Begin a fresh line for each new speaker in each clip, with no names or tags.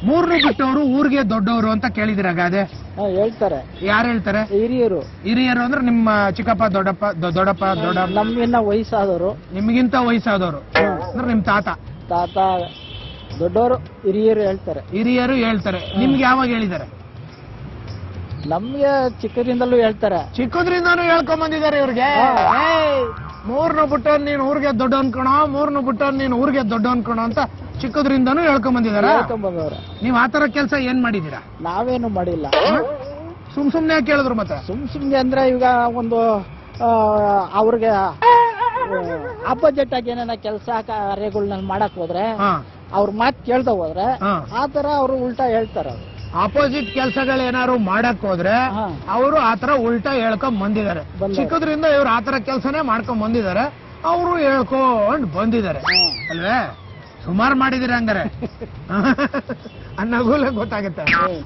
ಮೂರನ್ನು ಬಿಟ್ಟವರು ಊರಿಗೆ ದೊಡ್ಡವರು ಅಂತ ಕೇಳಿದಿರ ಗಾದೆ?
ಹೇಳ್ತಾರೆ.
ಯಾರು ಹೇಳ್ತಾರೆ?
ಹಿರಿಯರು.
ಹಿರಿಯರು ಅಂದ್ರೆ ನಿಮ್ಮ ಚಿಕ್ಕಪ್ಪ ದೊಡ್ಡಪ್ಪ ದೊಡ್ಡ
ನಮ್ಗಿನ್ನ ವಯಸ್ಸಾದವರು.
ನಿಮ್ಗಿಂತ ವಯಸ್ಸಾದವರು ಅಂದ್ರೆ ನಿಮ್ ತಾತ
ದೊಡ್ಡವರು ಹಿರಿಯರು ಹೇಳ್ತಾರೆ.
ಹಿರಿಯರು ಹೇಳ್ತಾರೆ. ನಿಮ್ಗೆ ಯಾವಾಗ ಹೇಳಿದ್ದಾರೆ?
ನಮ್ಗೆ ಚಿಕ್ಕದಿಂದಲೂ ಹೇಳ್ತಾರೆ.
ಚಿಕ್ಕದ್ರಿಂದಾನು ಹೇಳ್ಕೊಂಡ್ ಬಂದಿದ್ದಾರೆ ಇವ್ರಿಗೆ. ಮೂರ್ನು ಬಿಟ್ಟು ನೀನ್ ಊರಿಗೆ ದೊಡ್ಡ ಅನ್ಕೋಣ, ಮೂರ್ನು ಬಿಟ್ಟು ನೀನ್ ಊರಿಗೆ ದೊಡ್ಡ ಅನ್ಕೋಣ ಅಂತ ಚಿಕ್ಕದ್ರಿಂದಾನು ಹೇಳ್ಕೊಂಡ್ ಬಂದಿದಾರ. ನೀವ್ ಆತರ ಕೆಲಸ ಏನ್ ಮಾಡಿದೀರಾ?
ನಾವೇನು ಮಾಡಿಲ್ಲ.
ಸುಮ್ನೆ ಯಾಕೆ ಕೇಳಿದ್ರು? ಮತ್ತೆ
ಸುಮ್ನೆ ಅಂದ್ರೆ ಈಗ ಒಂದು ಅವ್ರಿಗೆ ಅಪೋಸಿಟ್ ಆಗಿ ಏನೇನ ಕೆಲಸ ಕಾರ್ಯಗಳನ್ನ ಮಾಡಕ್ ಹೋದ್ರೆ ಅವ್ರ ಮಾತು ಕೇಳ್ದ ಹೋದ್ರೆ ಆತರ ಅವ್ರು ಉಲ್ಟಾ ಹೇಳ್ತಾರ.
ಅಪೋಸಿಟ್ ಕೆಲಸಗಳೇನಾದ್ರು ಮಾಡಕ್ ಹೋದ್ರೆ ಅವರು ಆತರ ಉಲ್ಟಾ ಹೇಳ್ಕೊಂಡ್ ಬಂದಿದ್ದಾರೆ. ಚಿಕ್ಕದ್ರಿಂದ ಇವ್ರು ಆತರ ಕೆಲಸನೇ ಮಾಡ್ಕೊಂಡ್ ಬಂದಿದ್ದಾರೆ, ಅವರು ಹೇಳ್ಕೊಂಡ್ ಬಂದಿದ್ದಾರೆ ಅಲ್ವೇ? ಸುಮಾರು ಮಾಡಿದಿರ ಹಂಗಾರೆ. ಅನ್ನಗೂಲೆ ಗೊತ್ತಾಗುತ್ತೆ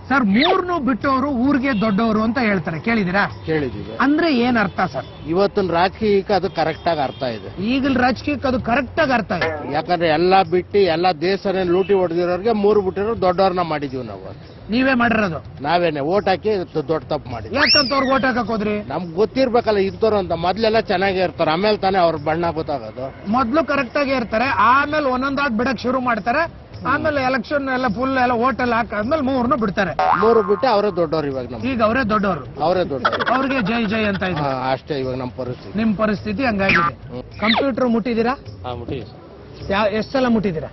ಸರ್. ಮೂರ್ನು ಬಿಟ್ಟವರು ಊರಿಗೆ ದೊಡ್ಡವರು ಅಂತ ಹೇಳ್ತಾರೆ, ಕೇಳಿದಿರಾ?
ಕೇಳಿದೀವಿ.
ಅಂದ್ರೆ ಏನ್ ಅರ್ಥ ಸರ್?
ಇವತ್ತಿನ ರಾಜಕೀಯಕ್ಕೆ ಅದು ಕರೆಕ್ಟ್ ಆಗಿ ಅರ್ಥ ಇದೆ.
ಈಗಿನ ರಾಜಕೀಯಕ್ಕೆ ಅದು ಕರೆಕ್ಟ್ ಆಗಿ ಅರ್ಥ ಇದೆ.
ಯಾಕಂದ್ರೆ ಎಲ್ಲಾ ಬಿಟ್ಟು ಎಲ್ಲಾ ದೇಶನೇ ಲೂಟಿ ಹೊಡೆದಿರೋರಿಗೆ ಮೂರು ಬಿಟ್ಟಿರೋ ದೊಡ್ಡವ್ರನ್ನ ಮಾಡಿದೀವಿ ನಾವು.
ನೀವೇ ಮಾಡಿರೋದು?
ನಾವೇನೆ ಓಟ್ ಹಾಕಿ ದೊಡ್ಡ ತಪ್ಪು ಮಾಡಿದ್ವಿ.
ಯಾಕಂತ ಅವ್ರಿಗೆ ಓಟ್ ಹಾಕಕ್ ಹೋದ್ರಿ?
ನಮ್ಗೆ ಗೊತ್ತಿರ್ಬೇಕಲ್ಲ ಇರ್ತವ್ರು ಅಂತ. ಮೊದ್ಲೆಲ್ಲ ಚೆನ್ನಾಗೇ ಇರ್ತಾರೆ, ಆಮೇಲೆ ತಾನೇ ಅವ್ರ ಬಣ್ಣ ಗೊತ್ತಾಗೋದು.
ಮೊದ್ಲು ಕರೆಕ್ಟ್ ಆಗಿ ಇರ್ತಾರೆ, ಆಮೇಲೆ ಒಂದೊಂದಾಗ್ ಬಿಡಕ್ ಶುರು ಮಾಡ್ತಾರೆ, ಆಮೇಲೆ ಎಲೆಕ್ಷನ್ ಎಲ್ಲ ಫುಲ್ ಎಲ್ಲ ಓಟ್ ಎಲ್ಲ ಹಾಕಾದ್ಮೇಲೆ ಮೂರ್ನು ಬಿಡ್ತಾರೆ.
ಮೂರು ಬಿಟ್ಟು ಅವರೇ ದೊಡ್ಡವ್ರು ಇವಾಗ.
ಈಗ ಅವರೇ ದೊಡ್ಡವರು,
ಅವರೇ ದೊಡ್ಡವರು.
ಅವ್ರಿಗೆ ಜೈ ಜೈ ಅಂತ ಇದೆ
ಅಷ್ಟೇ ಇವಾಗ ನಮ್ಮ ಪರಿಸ್ಥಿತಿ.
ನಿಮ್ ಪರಿಸ್ಥಿತಿ ಹಂಗಾಗಿದೆ. ಕಂಪ್ಯೂಟರ್ ಮುಟ್ಟಿದ್ದೀರಾ? ಎಷ್ಟ್ ಸಲ ಮುಟ್ಟಿದ್ದೀರಾ?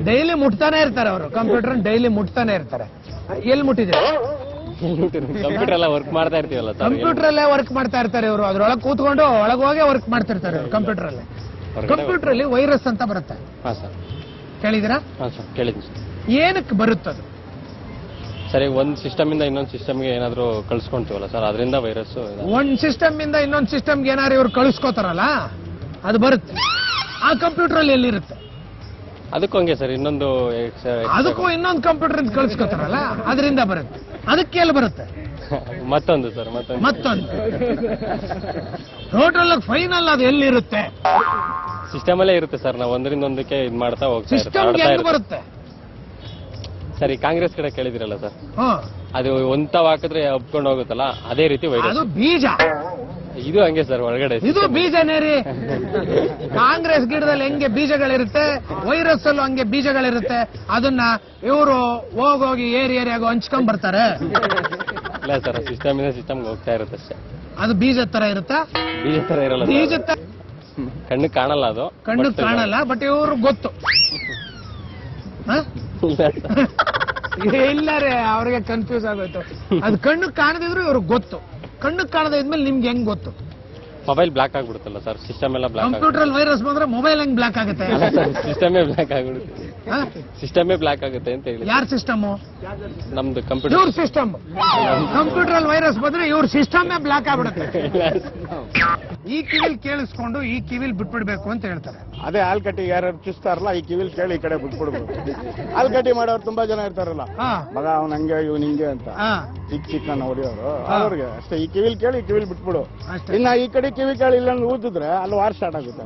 ಡೈಲಿ ಮುಟ್ತಾನೆ ಇರ್ತಾರೆ ಅವರು. ಕಂಪ್ಯೂಟರ್ ಡೈಲಿ ಮುಟ್ತಾನೆ ಇರ್ತಾರೆ. ಎಲ್ಲಿ ಮುಟ್ಟಿದ್ದೀರಾ?
ಕಂಪ್ಯೂಟರ್ ಎಲ್ಲ ವರ್ಕ್ ಮಾಡ್ತಾ ಇರ್ತೀವಲ್ಲ,
ಕಂಪ್ಯೂಟರ್ ಅಲ್ಲೇ ವರ್ಕ್ ಮಾಡ್ತಾ ಇರ್ತಾರೆ ಇವರು. ಅದ್ರೊಳಗೆ ಕೂತ್ಕೊಂಡು ಒಳಗೋಗೆ ವರ್ಕ್ ಮಾಡ್ತಿರ್ತಾರೆ ಕಂಪ್ಯೂಟರ್ ಅಲ್ಲೇ. ಕಂಪ್ಯೂಟರ್ ಅಲ್ಲಿ ವೈರಸ್ ಅಂತ ಬರುತ್ತೆ, ಕೇಳಿದಿರಾ? ಏನಕ್ಕೆ ಬರುತ್ತದು?
ಸರಿ, ಒಂದ್ ಸಿಸ್ಟಮ್ ಇಂದ ಇನ್ನೊಂದು ಸಿಸ್ಟಮ್ಗೆ ಏನಾದ್ರು ಕಳ್ಸ್ಕೊಂತೀವಲ್ಲ ಸರ್, ಅದರಿಂದ ವೈರಸ್.
ಒಂದ್ ಸಿಸ್ಟಮ್ ಇಂದ ಇನ್ನೊಂದು ಸಿಸ್ಟಮ್ಗೆ ಏನಾದ್ರು ಇವ್ರು ಕಳಿಸ್ಕೋತಾರಲ್ಲ, ಅದು ಬರುತ್ತೆ. ಆ ಕಂಪ್ಯೂಟರ್ ಅಲ್ಲಿ ಎಲ್ಲಿರುತ್ತೆ?
ಅದಕ್ಕೂ ಹಂಗೆ ಸರ್, ಇನ್ನೊಂದು
ಅದಕ್ಕೂ ಇನ್ನೊಂದು ಕಂಪ್ಯೂಟರ್ ಇಂದ ಕಳಿಸ್ಕೋತಾರಲ್ಲ, ಅದರಿಂದ ಬರುತ್ತೆ. ಅದಕ್ಕೆ ಎಲ್ಲಿ ಬರುತ್ತೆ?
ಮತ್ತೊಂದು ಸರ್,
ಮತ್ತೊಂದು ಟೋಟಲ್ ಫೈನಲ್ ಅದು ಎಲ್ಲಿರುತ್ತೆ?
ಸಿಸ್ಟಮ್ ಅಲ್ಲೇ ಇರುತ್ತೆ ಸರ್. ನಾವು ಒಂದರಿಂದ ಒಂದಕ್ಕೆ ಇದ್ ಮಾಡ್ತಾ ಹೋಗ್ತಾ
ಸಿಸ್ಟಮ್ ಬರುತ್ತೆ.
ಸರಿ, ಕಾಂಗ್ರೆಸ್ ಕಡೆ ಕೇಳಿದಿರಲ್ಲ ಸರ್, ಅದು ಒಂತಾವ್ ಹಾಕಿದ್ರೆ ಒಪ್ಕೊಂಡು ಹೋಗುತ್ತಲ್ಲ, ಅದೇ ರೀತಿ ವೈರಸ್.
ಅದು ಬೀಜ.
ಇದು ಹಂಗೆ ಸರ್, ಒಳಗಡೆ
ಇದು ಬೀಜನೇ ರೀ. ಕಾಂಗ್ರೆಸ್ ಗಿಡದಲ್ಲಿ ಹೆಂಗೆ ಬೀಜಗಳಿರುತ್ತೆ, ವೈರಸ್ ಅಲ್ಲೂ ಹಂಗೆ ಬೀಜಗಳಿರುತ್ತೆ. ಅದನ್ನ ಇವರು ಹೋಗೋಗಿ ಏರಿಯಾಗ ಹಂಚ್ಕೊಂಡ್ ಬರ್ತಾರೆ.
ಇಲ್ಲ ಸರ್, ಸಿಸ್ಟಮ್ ಇಂದ ಸಿಸ್ಟಮ್ಗೆ ಹೋಗ್ತಾ ಇರುತ್ತೆ ಅಷ್ಟೇ.
ಅದು ಬೀಜ ತರ ಇರುತ್ತಾ?
ಬೀಜ ತರ ಇರಲ್ಲ,
ಬೀಜ
ಕಣ್ಣು ಕಾಣಲ್ಲ. ಅದು
ಕಣ್ಣು ಕಾಣಲ್ಲ, ಬಟ್ ಇವ್ರು ಗೊತ್ತು. ಇಲ್ಲ ರೀ, ಅವ್ರಿಗೆ ಕನ್ಫ್ಯೂಸ್ ಆಗೋಯ್ತು. ಅದು ಕಣ್ಣು ಕಾಣದಿದ್ರು ಇವ್ರಿಗೆ ಗೊತ್ತು. ಕಣ್ಣು ಕಾಣದ ಇದ್ಮೇಲೆ ನಿಮ್ಗೆ ಹೆಂಗ್ ಗೊತ್ತು?
ಮೊಬೈಲ್ ಬ್ಲಾಕ್ ಆಗ್ಬಿಡುತ್ತಲ್ಲ ಸರ್, ಸಿಸ್ಟಮ್ ಎಲ್ಲ ಬ್ಲಾಕ್.
ಕಂಪ್ಯೂಟರ್ ವೈರಸ್ ಬಂದ್ರೆ ಮೊಬೈಲ್ ಹೆಂಗ್ ಬ್ಲಾಕ್ ಆಗುತ್ತೆ?
ಸಿಸ್ಟಮೇ ಬ್ಲಾಕ್ ಆಗ್ಬಿಡುತ್ತೆ. ಸಿಸ್ಟಮೇ ಬ್ಲಾಕ್ ಆಗುತ್ತೆ ಅಂತ ಹೇಳಿ.
ಯಾರ ಸಿಸ್ಟಮ್?
ನಮ್ದು ಕಂಪ್ಯೂಟರ್.
ಇವ್ರ ಸಿಸ್ಟಮ್. ಕಂಪ್ಯೂಟರ್ ಅಲ್ಲಿ ವೈರಸ್ ಬಂದ್ರೆ ಇವ್ರ ಸಿಸ್ಟಮೇ ಬ್ಲಾಕ್ ಆಗ್ಬಿಡುತ್ತೆ. ಈ ಕಿವಿಲ್ ಕೇಳಿಸ್ಕೊಂಡು ಈ ಕಿವಿಲ್ ಬಿಟ್ಬಿಡ್ಬೇಕು ಅಂತ ಹೇಳ್ತಾರೆ.
ಅದೇ ಆಲ್ಕಟ್ಟಿ ಯಾರು ಚುಸ್ತಾರಲ್ಲ, ಈ ಕಿವಿಲ್ ಕೇಳಿ ಈ ಕಡೆ ಬಿಟ್ಬಿಡ್ಬೇಕು. ಆಲ್ಕಟ್ಟಿ ಮಾಡೋರು ತುಂಬಾ ಜನ ಇರ್ತಾರಲ್ಲ, ಮಗ ಅವ್ನ ಹಂಗೆ ಇವ್ನ ಹಿಂಗೆ ಅಂತ ಚಿಕ್ಕ ಹೊಡಿಯೋರು, ಅವ್ರಿಗೆ ಅಷ್ಟೇ ಈ ಕಿವಿಲ್ ಕೇಳಿ ಈ ಕಿವಿಲ್ ಬಿಟ್ಬಿಡು. ಇನ್ನ ಈ ಕಡೆ ಕಿವಿ ಕೇಳಿ ಇಲ್ಲ ಊದಿದ್ರೆ ಅಲ್ಲಿ ವಾರ್ ಸ್ಟಾರ್ಟ್ ಆಗುತ್ತೆ.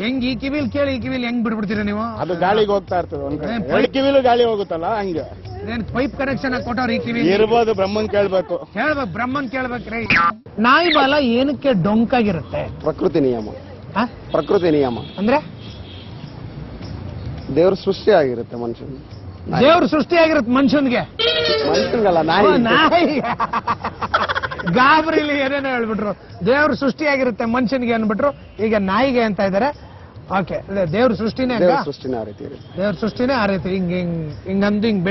ಹೆಂಗ್ ಈ ಕಿವಿಲ್ ಕೇಳಿ ಈ ಕಿವಿಲ್ ಹೆಂಗ್ ಬಿಡ್ಬಿಡ್ತೀರಾ ನೀವು?
ಅದು ಗಾಳಿಗೆ ಹೋಗ್ತಾ ಇರ್ತದೆ, ಎರಡು ಕಿವಿಲು ಗಾಳಿ ಹೋಗುತ್ತಲ್ಲ ಹಂಗೆ.
ಪೈಪ್ ಕನೆಕ್ಷನ್ ಕೊಟ್ಟವ್ರು ಈ ಕಿವಿ
ಇರ್ಬೋದು. ಬ್ರಹ್ಮನ್ ಕೇಳ್ಬೇಕು,
ಬ್ರಹ್ಮನ್ ಕೇಳ್ಬೇಕ್ರಿ. ನಾಯಿ ಬಾಲ ಏನಕ್ಕೆ ಡೊಂಕಾಗಿರುತ್ತೆ?
ಪ್ರಕೃತಿ ನಿಯಮ. ಪ್ರಕೃತಿ ನಿಯಮ
ಅಂದ್ರೆ
ದೇವ್ರ ಸೃಷ್ಟಿ ಆಗಿರುತ್ತೆ ಮನುಷ್ಯನ್.
ದೇವ್ರ ಸೃಷ್ಟಿ ಆಗಿರುತ್ತೆ ಮನುಷ್ಯನ್ಗೆ,
ಮನುಷ್ಯನ್ಗಲ್ಲ ನಾಯಿ.
ಗಾಬರಿಲಿ ಏನೇನೋ ಹೇಳ್ಬಿಟ್ರು. ದೇವ್ರ ಸೃಷ್ಟಿ ಆಗಿರುತ್ತೆ ಮನುಷ್ಯನ್ಗೆ ಅನ್ಬಿಟ್ರು, ಈಗ ನಾಯಿಗೆ ಅಂತ ಇದಾರೆ. ಓಕೆ, ದೇವ್ರ ಸೃಷ್ಟಿನೇ ದೇವ್ರ ಸೃಷ್ಟಿನೇ ಆ ರೀತಿ ಹಿಂಗಂದು ಹಿಂಗ್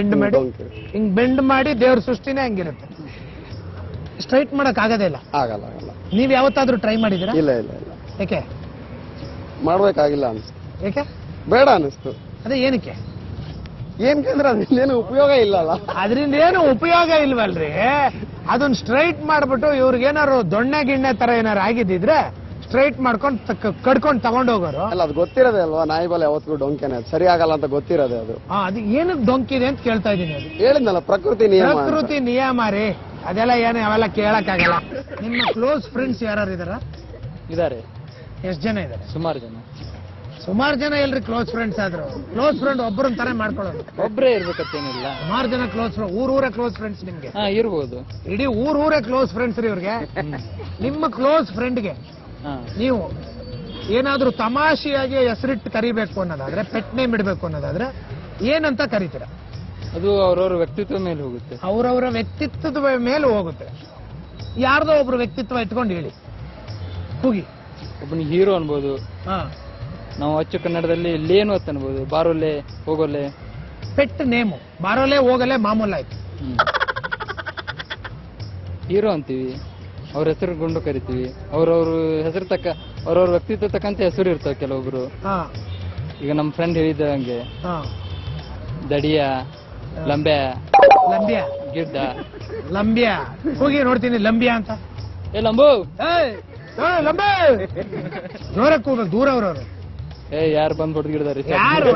ಬೆಂಡ್ ಮಾಡಿ ದೇವ್ರ ಸೃಷ್ಟಿನೇ ಹಂಗಿರುತ್ತೆ. ಸ್ಟ್ರೈಟ್ ಮಾಡಕ್ ಆಗೋದೇ ಇಲ್ಲ.
ಆಗಲ್ಲ.
ನೀವ್ ಯಾವತ್ತಾದ್ರೂ ಟ್ರೈ ಮಾಡಿದಿರಾ?
ಇಲ್ಲ.
ಯಾಕೆ
ಮಾಡ್ಬೇಕಾಗಿಲ್ಲ ಅನ್ಸ್ತು?
ಯಾಕೆ
ಬೇಡ ಅನಿಸ್ತು?
ಅದೇ ಏನಕ್ಕೆ?
ಏನ್ಕಂದ್ರೆ ಅದ್ರಿಂದೇನು ಉಪಯೋಗ ಇಲ್ಲಲ್ಲ.
ಅದರಿಂದ ಏನು ಉಪಯೋಗ ಇಲ್ವಲ್ರಿ. ಅದನ್ನ ಸ್ಟ್ರೈಟ್ ಮಾಡ್ಬಿಟ್ಟು ಇವ್ರಿಗೇನಾರು ದೊಣ್ಣೆ ಗಿಣ್ಣೆ ತರ ಏನಾರು ಆಗಿದ್ದಿದ್ರೆ ಸ್ಟ್ರೈಟ್ ಮಾಡ್ಕೊಂಡು ಕಡ್ಕೊಂಡು ತಗೊಂಡ್ ಹೋಗೋರು.
ಅಲ್ಲ, ಅದು ಗೊತ್ತಿರೋದೇ ಅಲ್ವಾ, ನಾಯಿ ಬಾಲ ಯಾವತ್ತಿಗೂ ಡೊಂಕೆನೆ, ಅದು ಸರಿ ಆಗಲ್ಲ ಅಂತ ಗೊತ್ತಿರೋದೇ ಅದು.
ಅದು ಏನಕ್ಕೆ ಡೊಂಕಿದೆ ಅಂತ ಕೇಳ್ತಾ ಇದೀನಿ. ಅದು
ಹೇಳಿದ್ನಲ್ಲ, ಪ್ರಕೃತಿ ನಿಯಮ.
ಪ್ರಕೃತಿ ನಿಯಮ ರೀ, ಅದೆಲ್ಲ ಏನು ಅವೆಲ್ಲ ಕೇಳಕ್ಕಾಗಲ್ಲ. ನಿಮ್ಮ ಕ್ಲೋಸ್ ಫ್ರೆಂಡ್ಸ್ ಯಾರು ಇದಾರ?
ಇದಾರೆ.
ಎಷ್ಟು ಜನ ಇದಾರೆ?
ಸುಮಾರು ಜನ.
ಸುಮಾರು ಜನ ಎಲ್ರಿ ಕ್ಲೋಸ್ ಫ್ರೆಂಡ್ಸ್ ಆದ್ರು? ಕ್ಲೋಸ್ ಫ್ರೆಂಡ್ ಒಬ್ಬರನ್ನ ತಾನೇ ಮಾಡ್ಕೊಳ್ಳೋದು?
ಒಬ್ಬರೇ ಇರ್ಬೇಕತ್ತೇನಿಲ್ಲ,
ಸುಮಾರು ಜನ ಕ್ಲೋಸ್ ಫ್ರೆಂಡ್. ಊರೂರೇ ಕ್ಲೋಸ್ ಫ್ರೆಂಡ್ಸ್ ನಿಮ್ಗೆ?
ಇರ್ಬೋದು.
ಇಡೀ ಊರೂರೇ ಕ್ಲೋಸ್ ಫ್ರೆಂಡ್ಸ್ ರೀ ಇವ್ರಿಗೆ. ನಿಮ್ಮ ಕ್ಲೋಸ್ ಫ್ರೆಂಡ್ಗೆ ನೀವು ಏನಾದ್ರೂ ತಮಾಷೆಯಾಗಿ ಹೆಸರಿಟ್ಟು ಕರಿಬೇಕು ಅನ್ನೋದಾದ್ರೆ, ಪೆಟ್ ನೇಮ್ ಇಡಬೇಕು ಅನ್ನೋದಾದ್ರೆ ಏನಂತ ಕರಿತೀರ?
ಅದು ಅವ್ರವ್ರ ವ್ಯಕ್ತಿತ್ವ ಮೇಲೆ ಹೋಗುತ್ತೆ.
ಅವರವರ ವ್ಯಕ್ತಿತ್ವದ ಮೇಲೆ ಹೋಗುತ್ತೆ. ಯಾರ್ದೋ ಒಬ್ರು ವ್ಯಕ್ತಿತ್ವ ಇಟ್ಕೊಂಡು ಹೇಳಿ, ಕೂಗಿ.
ಒಬ್ಬನಿಗೆ ಹೀರೋ ಅನ್ಬೋದು. ನಾವು ಅಚ್ಚು ಕನ್ನಡದಲ್ಲಿ ಲೇನು ಅಂತ ಅನ್ಬೋದು. ಬಾರೋಲೆ, ಹೋಗೋಲೆ.
ಪೆಟ್ ನೇಮು ಬಾರೋಲೆ, ಹೋಗಲೆ, ಮಾಮೂಲ್ ಆಯ್ತು.
ಹೀರೋ ಅಂತೀವಿ, ಅವ್ರ ಹೆಸರು ಗೊಂಡು ಕರಿತೀವಿ. ಅವ್ರವ್ರ ಹೆಸರು ಅವ್ರವ್ರ ವ್ಯಕ್ತಿತ್ವ ತಕ್ಕಂತೆ ಹೆಸರು ಇರ್ತಾವ ಕೆಲವೊಬ್ರು. ಈಗ ನಮ್ಮ ಫ್ರೆಂಡ್ ಹೇಳಿದ ಹಂಗೆ ದಡಿಯ, ಲಂಬ್ಯ,
ಲಂಬ್ಯ,
ಗಿಡ್ಡ,
ಲಂಬ್ಯ. ಹೋಗಿ ನೋಡ್ತೀನಿ ಲಂಬ್ಯ ಅಂತ.
ಲಂಬು,
ಲಂಬೆ ಜೋರ ಕೂಗ್ಬೇಕು, ದೂರ ಅವ್ರವ್ರು.
ಯಾರು ಬಂದ್ ಹೊಡೆದಿಡ್ದಾರೆ?
ಯಾರು?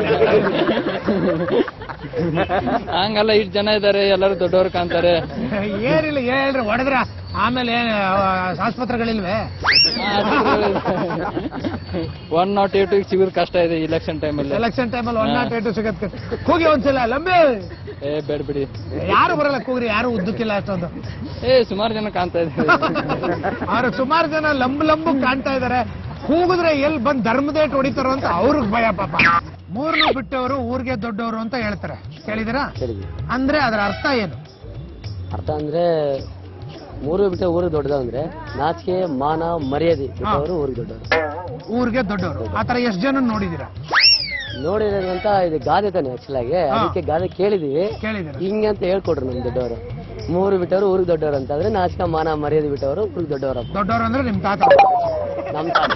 ಹಂಗಲ್ಲ, ಇಷ್ಟು ಜನ ಇದಾರೆ, ಎಲ್ಲರೂ ದೊಡ್ಡವ್ರು ಕಾಣ್ತಾರೆ.
ಏನಿಲ್ಲ, ಹೇಳ್ರಿ ಹೊಡೆದ್ರ ಆಮೇಲೆ ಆಸ್ಪತ್ರೆಗಳಿಲ್ವೇ?
108 ಸಿಗೋದು ಕಷ್ಟ ಇದೆ ಇಲೆಕ್ಷನ್ ಟೈಮಲ್ಲಿ.
ಎಲೆಕ್ಷನ್ ಟೈಮಲ್ಲಿ 108 ಸಿಗತ್ತೆ. ಕೂಗಿ ಒಂದ್ಸಲ ಲಂಬೆ.
ಬೇಡ ಬಿಡಿ,
ಯಾರು ಬರಲ್ಲ ಕೂಗ್ರಿ, ಯಾರು ಉದ್ದಕ್ಕಿಲ್ಲ ಅಷ್ಟೊಂದು.
ಸುಮಾರು ಜನ ಕಾಣ್ತಾ ಇದೆ.
ಅವ್ರು ಸುಮಾರು ಜನ ಲಂಬು ಕಾಣ್ತಾ ಇದಾರೆ. ಕೂಗಿದ್ರೆ ಎಲ್ಲಿ ಬಂದ್ ಧರ್ಮದೇಟ್ ಹೊಡಿತಾರೋ ಅಂತ ಅವ್ರಿಗೆ ಭಯ ಪಾಪ. ಮೂರನ್ನು ಬಿಟ್ಟವರು ಊರಿಗೆ ದೊಡ್ಡವರು ಅಂತ ಹೇಳ್ತಾರೆ, ಕೇಳಿದಿರಾ? ಅಂದ್ರೆ ಅದರ ಅರ್ಥ ಏನು?
ಅರ್ಥ ಅಂದ್ರೆ ಮೂರು ಬಿಟ್ಟು ಊರಿಗೆ ದೊಡ್ಡದ ಅಂದ್ರೆ ನಾಚಿಕೆ, ಮಾನ, ಮರ್ಯಾದೆ ಬಿಟ್ಟವರು ಊರಿಗೆ ದೊಡ್ಡವರು.
ಊರಿಗೆ ದೊಡ್ಡವರು ಆತರ ಎಷ್ಟು ಜನ ನೋಡಿದೀರಾ?
ನೋಡಿರೋದಂತ ಇದು ಗಾದೆ ತಾನೆ ಆಕ್ಚುಲ್ ಆಗಿ, ಅದಕ್ಕೆ ಗಾದೆ ಕೇಳಿದೀವಿ. ಹಿಂಗೆ ಅಂತ ಹೇಳ್ಕೊಡ್ರು ನಮ್ ದೊಡ್ಡವರು. ಮೂರು ಬಿಟ್ಟವರು ಊರಿಗೆ ದೊಡ್ಡವರು ಅಂತಂದ್ರೆ ನಾಚಿಕೆ, ಮಾನ, ಮರ್ಯಾದೆ ಬಿಟ್ಟವರು ಊರಿಗೆ ದೊಡ್ಡವರು.
ದೊಡ್ಡವರು ಅಂದ್ರೆ ನಿಮ್ ತಾತ?
ನಮ್ ತಾತ.